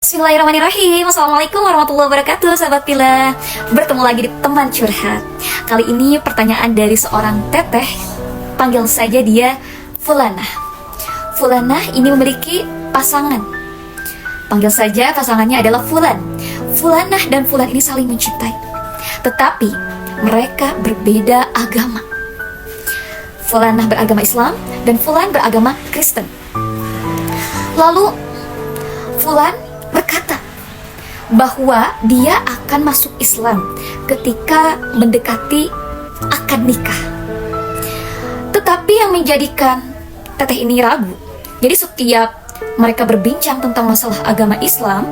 Bismillahirrahmanirrahim. Assalamualaikum warahmatullahi wabarakatuh, sahabat Pila. Bertemu lagi di teman curhat. Kali ini pertanyaan dari seorang teteh. Panggil saja dia Fulanah. Fulanah ini memiliki pasangan. Panggil saja pasangannya adalah Fulan. Fulanah dan Fulan ini saling mencintai, tetapi mereka berbeda agama. Fulanah beragama Islam dan Fulan beragama Kristen. Lalu Fulan berkata bahwa dia akan masuk Islam ketika mendekati akad nikah. Tetapi yang menjadikan teteh ini ragu, jadi setiap mereka berbincang tentang masalah agama Islam,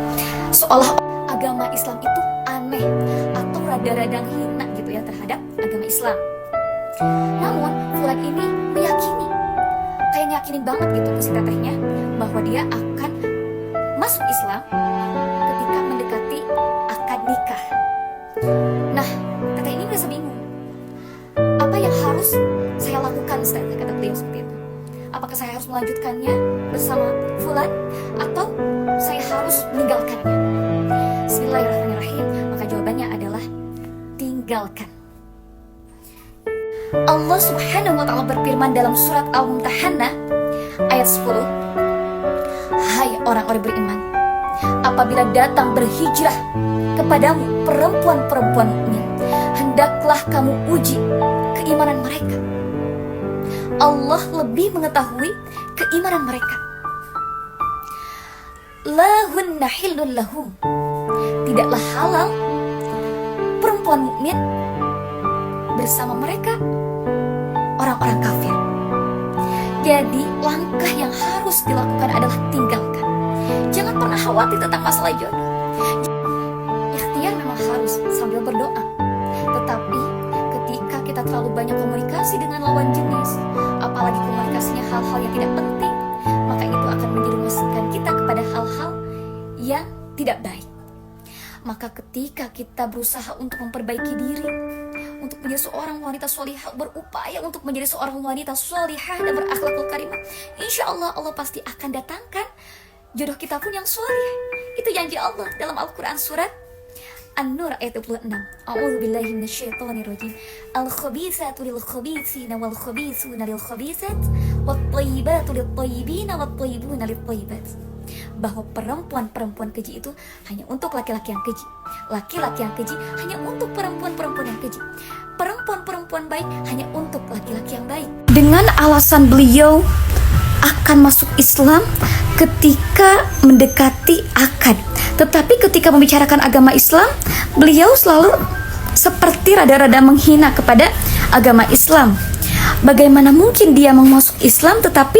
seolah agama Islam itu aneh atau rada-rada hina gitu ya terhadap agama Islam. Namun Fulan ini meyakini, kayak yakinin banget gitu ke si tetehnya, bahwa dia akan masuk Islam ketika mendekati akad nikah. Nah, teteh ini merasa bingung. Apa yang harus saya lakukan, Ustaz? Kata beliau seperti itu. Apakah saya harus melanjutkannya bersama Fulan atau saya harus meninggalkannya? Bismillahirrahmanirrahim. Maka jawabannya adalah tinggalkan. Allah Subhanahu wa ta'ala berfirman dalam surat Al-Mumtahanah ayat 10, hai orang-orang beriman, apabila datang berhijrah kepadamu perempuan-perempuan mukmin, hendaklah kamu uji keimanan mereka. Allah lebih mengetahui keimanan mereka. Lahunna hillun lahum, tidaklah halal perempuan mukmin bersama mereka orang-orang kafir. Jadi langkah yang harus dilakukan adalah tinggalkan. Jangan pernah khawatir tentang masalah jodoh. Ikhtiar memang harus sambil berdoa. Tetapi ketika kita terlalu banyak komunikasi dengan lawan jenis, apalagi komunikasinya hal-hal yang tidak penting, maka itu akan menjerumuskan kita kepada hal-hal yang tidak baik. Maka ketika kita berusaha untuk memperbaiki diri, untuk menjadi seorang wanita solihah, berupaya untuk menjadi seorang wanita solihah dan berakhlakul karimah, insya Allah Allah pasti akan datangkan jodoh kita pun yang solih. Itu janji Allah dalam Al-Quran surat An-Nur ayat 26. A'udzubillahi minasyaitonirrajim. Al-khabithatu lil-khabithina wal-khabithuna lil-khabithat wat-thayyibatu lit-thayyibina wat-thayyibuna lit-thayyibat. Bahwa perempuan-perempuan keji itu hanya untuk laki-laki yang keji, laki-laki yang keji hanya untuk perempuan-perempuan yang keji, perempuan-perempuan baik hanya untuk laki-laki yang baik. Dengan alasan beliau akan masuk Islam ketika mendekati akad, tetapi ketika membicarakan agama Islam, beliau selalu seperti rada-rada menghina kepada agama Islam. Bagaimana mungkin dia mau masuk Islam tetapi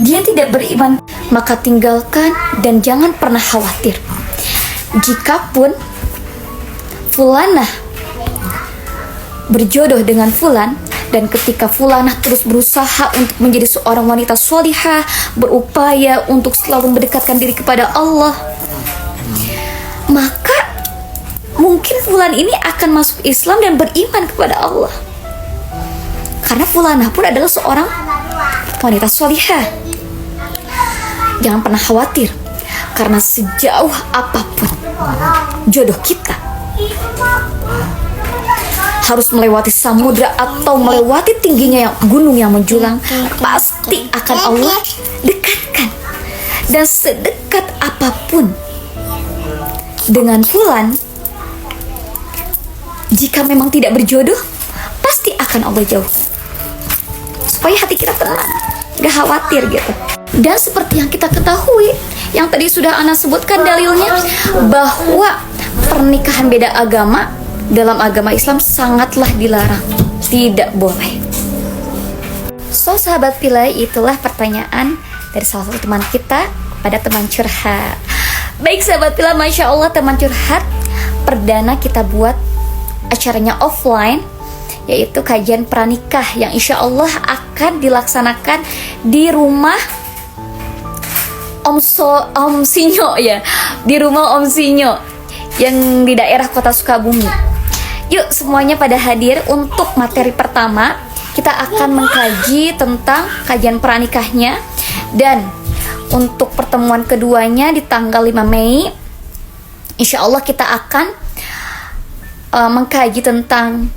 dia tidak beriman? Maka tinggalkan dan jangan pernah khawatir. Jikapun Fulanah berjodoh dengan Fulan, dan ketika Fulanah terus berusaha untuk menjadi seorang wanita solihah, berupaya untuk selalu mendekatkan diri kepada Allah, maka mungkin Fulan ini akan masuk Islam dan beriman kepada Allah. Karena Fulanah pun adalah seorang wanita solihah. Jangan pernah khawatir, karena sejauh apapun jodoh kita harus melewati samudra atau melewati tingginya yang gunung yang menjulang, pasti akan Allah dekatkan. Dan sedekat apapun dengan Fulan, jika memang tidak berjodoh, pasti akan Allah jauhkan, supaya hati kita tenang, gak khawatir gitu. Dan seperti yang kita ketahui, yang tadi sudah Ana sebutkan dalilnya, bahwa pernikahan beda agama dalam agama Islam sangatlah dilarang, tidak boleh. So sahabat Pilai, itulah pertanyaan dari salah satu teman kita pada teman curhat. Baik sahabat Pilai, Masya Allah teman curhat perdana kita buat acaranya offline, yaitu kajian pranikah yang insya Allah akan dilaksanakan di rumah Om Sinyo ya, di rumah Om Sinyo yang di daerah Kota Sukabumi. Yuk semuanya pada hadir. Untuk materi pertama kita akan mengkaji tentang kajian pranikahnya, dan untuk pertemuan keduanya di tanggal 5 Mei Insya Allah kita akan mengkaji tentang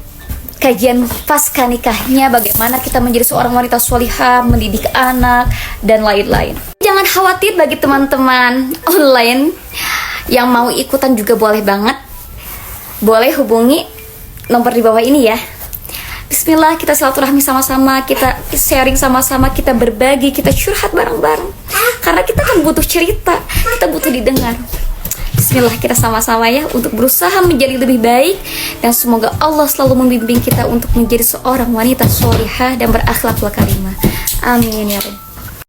kajian pasca nikahnya, bagaimana kita menjadi seorang wanita solihah, mendidik anak, dan lain-lain. Jangan khawatir bagi teman-teman online yang mau ikutan juga boleh banget. Boleh hubungi nomor di bawah ini ya. Bismillah, kita silaturahmi sama-sama, kita sharing sama-sama, kita berbagi, kita curhat bareng-bareng. Karena kita kan butuh cerita, kita butuh didengar. Bismillah, kita sama-sama ya untuk berusaha menjadi lebih baik, dan semoga Allah selalu membimbing kita untuk menjadi seorang wanita solihah dan berakhlak karimah. Amin ya Rabb.